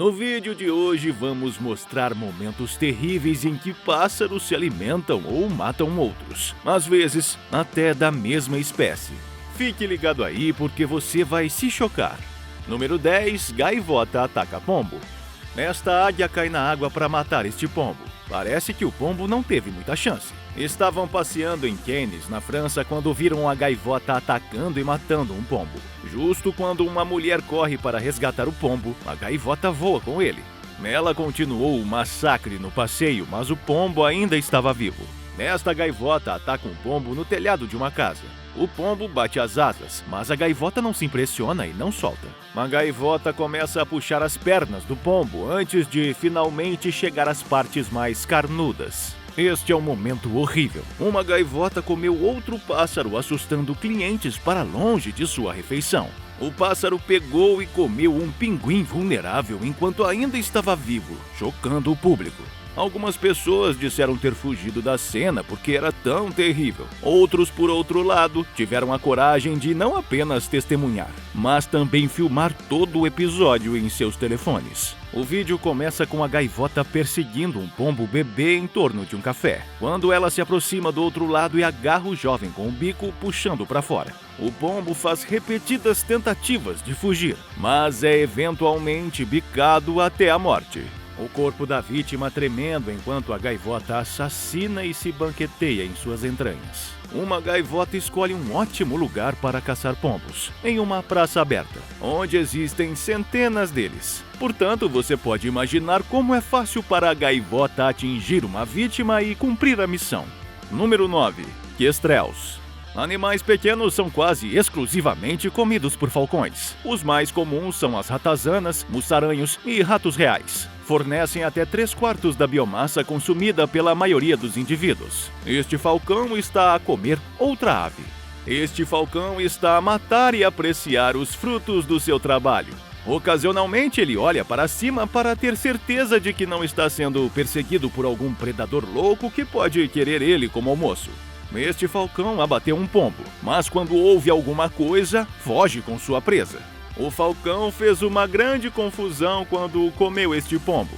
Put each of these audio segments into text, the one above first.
No vídeo de hoje vamos mostrar momentos terríveis em que pássaros se alimentam ou matam outros, às vezes até da mesma espécie. Fique ligado aí porque você vai se chocar. Número 10. Gaivota ataca pombo. Esta águia cai na água para matar este pombo. Parece que o pombo não teve muita chance. Estavam passeando em Cannes, na França, quando viram a gaivota atacando e matando um pombo. Justo quando uma mulher corre para resgatar o pombo, a gaivota voa com ele. Ela continuou o massacre no passeio, mas o pombo ainda estava vivo. Esta gaivota ataca um pombo no telhado de uma casa. O pombo bate as asas, mas a gaivota não se impressiona e não solta. A gaivota começa a puxar as pernas do pombo antes de finalmente chegar às partes mais carnudas. Este é um momento horrível. Uma gaivota comeu outro pássaro, assustando clientes para longe de sua refeição. O pássaro pegou e comeu um pinguim vulnerável enquanto ainda estava vivo, chocando o público. Algumas pessoas disseram ter fugido da cena porque era tão terrível. Outros, por outro lado, tiveram a coragem de não apenas testemunhar, mas também filmar todo o episódio em seus telefones. O vídeo começa com a gaivota perseguindo um pombo bebê em torno de um café, quando ela se aproxima do outro lado e agarra o jovem com o bico, puxando para fora. O pombo faz repetidas tentativas de fugir, mas é eventualmente bicado até a morte. O corpo da vítima tremendo enquanto a gaivota assassina e se banqueteia em suas entranhas. Uma gaivota escolhe um ótimo lugar para caçar pombos, em uma praça aberta, onde existem centenas deles. Portanto, você pode imaginar como é fácil para a gaivota atingir uma vítima e cumprir a missão. Número 9. Kestrels. Animais pequenos são quase exclusivamente comidos por falcões. Os mais comuns são as ratazanas, mussaranhos e ratos reais. Fornecem até 3/4 da biomassa consumida pela maioria dos indivíduos. Este falcão está a comer outra ave. Este falcão está a matar e apreciar os frutos do seu trabalho. Ocasionalmente ele olha para cima para ter certeza de que não está sendo perseguido por algum predador louco que pode querer ele como almoço. Este falcão abateu um pombo, mas quando ouve alguma coisa, foge com sua presa. O falcão fez uma grande confusão quando comeu este pombo.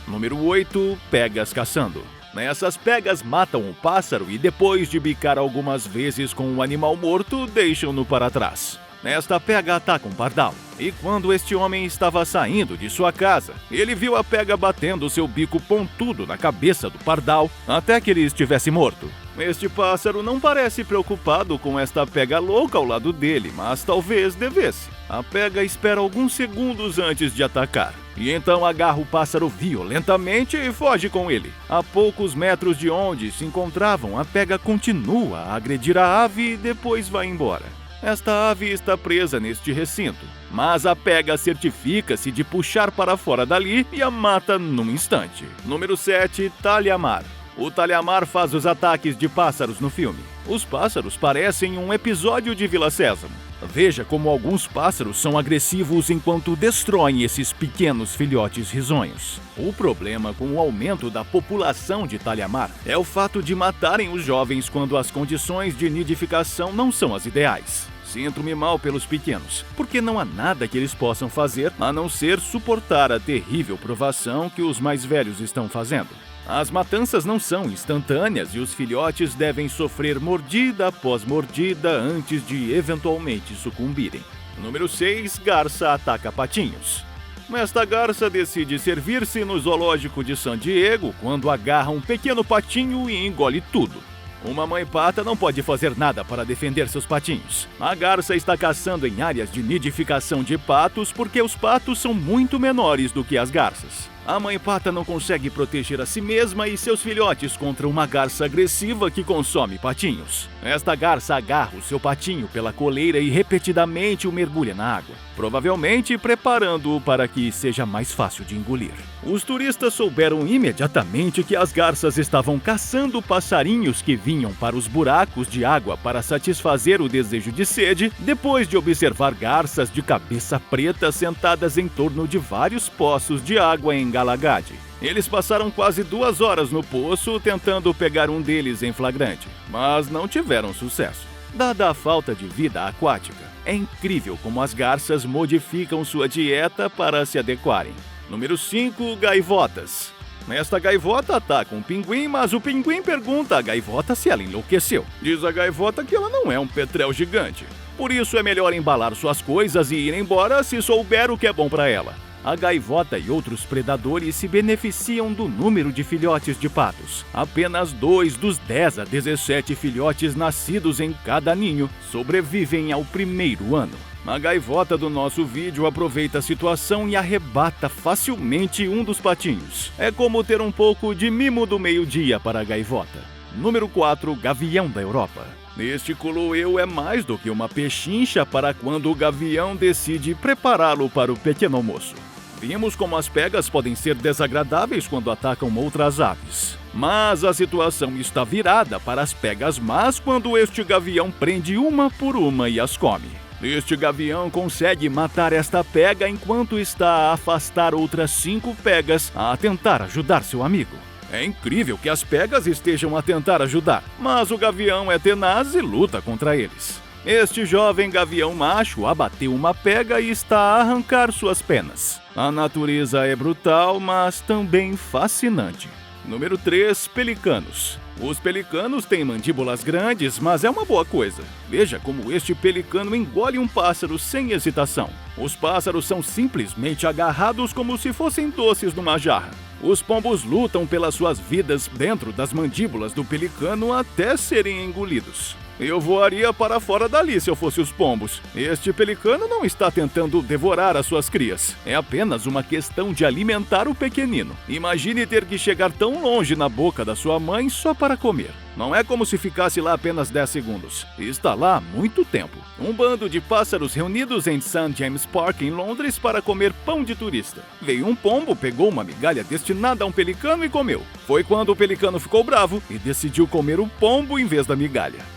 Número 8. Pegas caçando. Essas pegas matam o pássaro e depois de bicar algumas vezes com o animal morto, deixam-no para trás. Esta pega ataca um pardal, e quando este homem estava saindo de sua casa, ele viu a pega batendo seu bico pontudo na cabeça do pardal até que ele estivesse morto. Este pássaro não parece preocupado com esta pega louca ao lado dele, mas talvez devesse. A pega espera alguns segundos antes de atacar, e então agarra o pássaro violentamente e foge com ele. A poucos metros de onde se encontravam, a pega continua a agredir a ave e depois vai embora. Esta ave está presa neste recinto, mas a pega certifica-se de puxar para fora dali e a mata num instante. Número 7. Talhamar. O talhamar faz os ataques de pássaros no filme. Os pássaros parecem um episódio de Vila Sésamo. Veja como alguns pássaros são agressivos enquanto destroem esses pequenos filhotes risonhos. O problema com o aumento da população de talhamar é o fato de matarem os jovens quando as condições de nidificação não são as ideais. Sinto-me mal pelos pequenos, porque não há nada que eles possam fazer a não ser suportar a terrível provação que os mais velhos estão fazendo. As matanças não são instantâneas e os filhotes devem sofrer mordida após mordida antes de eventualmente sucumbirem. Número 6. Garça ataca patinhos. Esta garça decide servir-se no zoológico de San Diego quando agarra um pequeno patinho e engole tudo. Uma mãe pata não pode fazer nada para defender seus patinhos. A garça está caçando em áreas de nidificação de patos porque os patos são muito menores do que as garças. A mãe pata não consegue proteger a si mesma e seus filhotes contra uma garça agressiva que consome patinhos. Esta garça agarra o seu patinho pela coleira e repetidamente o mergulha na água, provavelmente preparando-o para que seja mais fácil de engolir. Os turistas souberam imediatamente que as garças estavam caçando passarinhos que vinham para os buracos de água para satisfazer o desejo de sede, depois de observar garças de cabeça preta sentadas em torno de vários poços de água em Galagad. Eles passaram quase 2 horas no poço tentando pegar um deles em flagrante, mas não tiveram sucesso. Dada a falta de vida aquática, é incrível como as garças modificam sua dieta para se adequarem. Número 5, gaivotas. Esta gaivota ataca um pinguim, mas o pinguim pergunta à gaivota se ela enlouqueceu. Diz a gaivota que ela não é um petrel gigante. Por isso é melhor embalar suas coisas e ir embora se souber o que é bom para ela. A gaivota e outros predadores se beneficiam do número de filhotes de patos. Apenas 2 dos 10 a 17 filhotes nascidos em cada ninho sobrevivem ao primeiro ano. A gaivota do nosso vídeo aproveita a situação e arrebata facilmente um dos patinhos. É como ter um pouco de mimo do meio-dia para a gaivota. Número 4, gavião da Europa. Este coloeu é mais do que uma pechincha para quando o gavião decide prepará-lo para o pequeno almoço. Vimos como as pegas podem ser desagradáveis quando atacam outras aves. Mas a situação está virada para as pegas más quando este gavião prende uma por uma e as come. Este gavião consegue matar esta pega enquanto está a afastar outras 5 pegas a tentar ajudar seu amigo. É incrível que as pegas estejam a tentar ajudar, mas o gavião é tenaz e luta contra eles. Este jovem gavião macho abateu uma pega e está a arrancar suas penas. A natureza é brutal, mas também fascinante. Número 3, pelicanos. Os pelicanos têm mandíbulas grandes, mas é uma boa coisa. Veja como este pelicano engole um pássaro sem hesitação. Os pássaros são simplesmente agarrados como se fossem doces numa jarra. Os pombos lutam pelas suas vidas dentro das mandíbulas do pelicano até serem engolidos. Eu voaria para fora dali se eu fosse os pombos. Este pelicano não está tentando devorar as suas crias. É apenas uma questão de alimentar o pequenino. Imagine ter que chegar tão longe na boca da sua mãe só para comer. Não é como se ficasse lá apenas 10 segundos. Está lá há muito tempo. Um bando de pássaros reunidos em St. James Park, em Londres, para comer pão de turista. Veio um pombo, pegou uma migalha destinada a um pelicano e comeu. Foi quando o pelicano ficou bravo e decidiu comer o pombo em vez da migalha.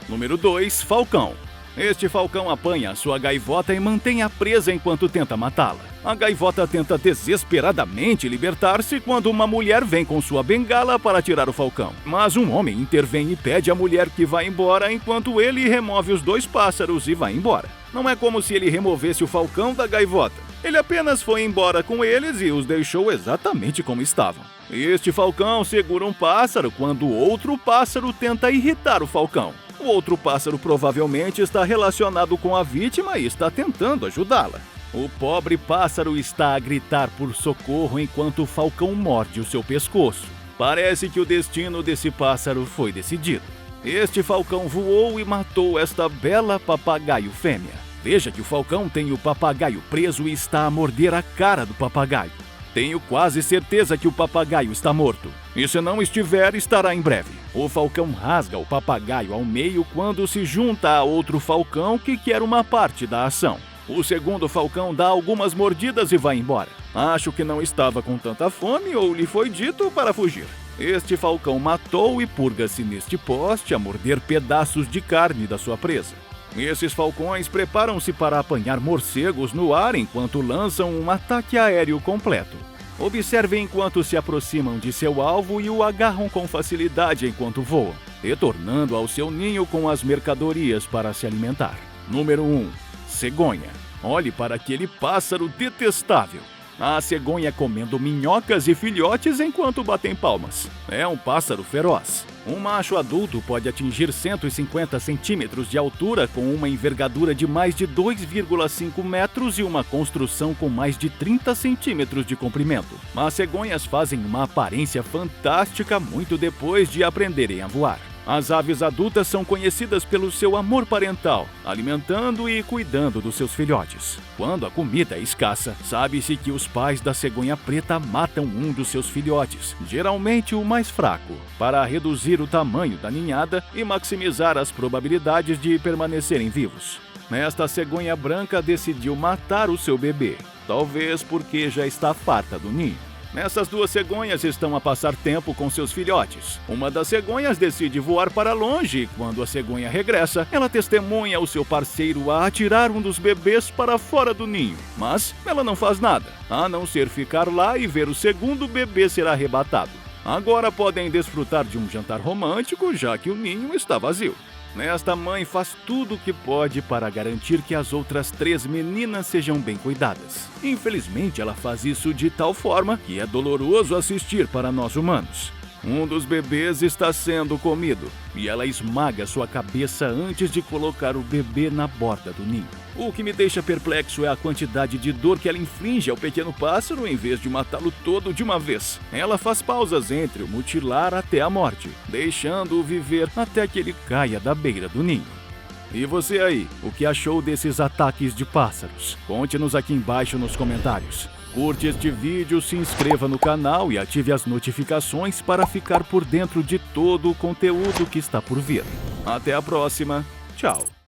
Número 2, falcão. Este falcão apanha a sua gaivota e mantém-a presa enquanto tenta matá-la. A gaivota tenta desesperadamente libertar-se quando uma mulher vem com sua bengala para tirar o falcão. Mas um homem intervém e pede à mulher que vá embora enquanto ele remove os 2 pássaros e vai embora. Não é como se ele removesse o falcão da gaivota. Ele apenas foi embora com eles e os deixou exatamente como estavam. Este falcão segura um pássaro quando outro pássaro tenta irritar o falcão. O outro pássaro provavelmente está relacionado com a vítima e está tentando ajudá-la. O pobre pássaro está a gritar por socorro enquanto o falcão morde o seu pescoço. Parece que o destino desse pássaro foi decidido. Este falcão voou e matou esta bela papagaio fêmea. Veja que o falcão tem o papagaio preso e está a morder a cara do papagaio. Tenho quase certeza que o papagaio está morto. E se não estiver, estará em breve. O falcão rasga o papagaio ao meio quando se junta a outro falcão que quer uma parte da ação. O segundo falcão dá algumas mordidas e vai embora. Acho que não estava com tanta fome ou lhe foi dito para fugir. Este falcão matou e purga-se neste poste a morder pedaços de carne da sua presa. Esses falcões preparam-se para apanhar morcegos no ar enquanto lançam um ataque aéreo completo. Observe enquanto se aproximam de seu alvo e o agarram com facilidade enquanto voam, retornando ao seu ninho com as mercadorias para se alimentar. Número 1. Cegonha. Olhe para aquele pássaro detestável. A cegonha comendo minhocas e filhotes enquanto batem palmas. É um pássaro feroz. Um macho adulto pode atingir 150 centímetros de altura com uma envergadura de mais de 2,5 metros e uma construção com mais de 30 centímetros de comprimento. As cegonhas fazem uma aparência fantástica muito depois de aprenderem a voar. As aves adultas são conhecidas pelo seu amor parental, alimentando e cuidando dos seus filhotes. Quando a comida é escassa, sabe-se que os pais da cegonha preta matam um dos seus filhotes, geralmente o mais fraco, para reduzir o tamanho da ninhada e maximizar as probabilidades de permanecerem vivos. Esta cegonha branca decidiu matar o seu bebê, talvez porque já está farta do ninho. Essas 2 cegonhas estão a passar tempo com seus filhotes. Uma das cegonhas decide voar para longe e quando a cegonha regressa, ela testemunha o seu parceiro a atirar um dos bebês para fora do ninho. Mas ela não faz nada, a não ser ficar lá e ver o segundo bebê ser arrebatado. Agora podem desfrutar de um jantar romântico, já que o ninho está vazio. Esta mãe faz tudo o que pode para garantir que as outras 3 meninas sejam bem cuidadas. Infelizmente, ela faz isso de tal forma que é doloroso assistir para nós humanos. Um dos bebês está sendo comido e ela esmaga sua cabeça antes de colocar o bebê na borda do ninho. O que me deixa perplexo é a quantidade de dor que ela inflige ao pequeno pássaro em vez de matá-lo todo de uma vez. Ela faz pausas entre o mutilar até a morte, deixando-o viver até que ele caia da beira do ninho. E você aí, o que achou desses ataques de pássaros? Conte-nos aqui embaixo nos comentários. Curte este vídeo, se inscreva no canal e ative as notificações para ficar por dentro de todo o conteúdo que está por vir. Até a próxima. Tchau.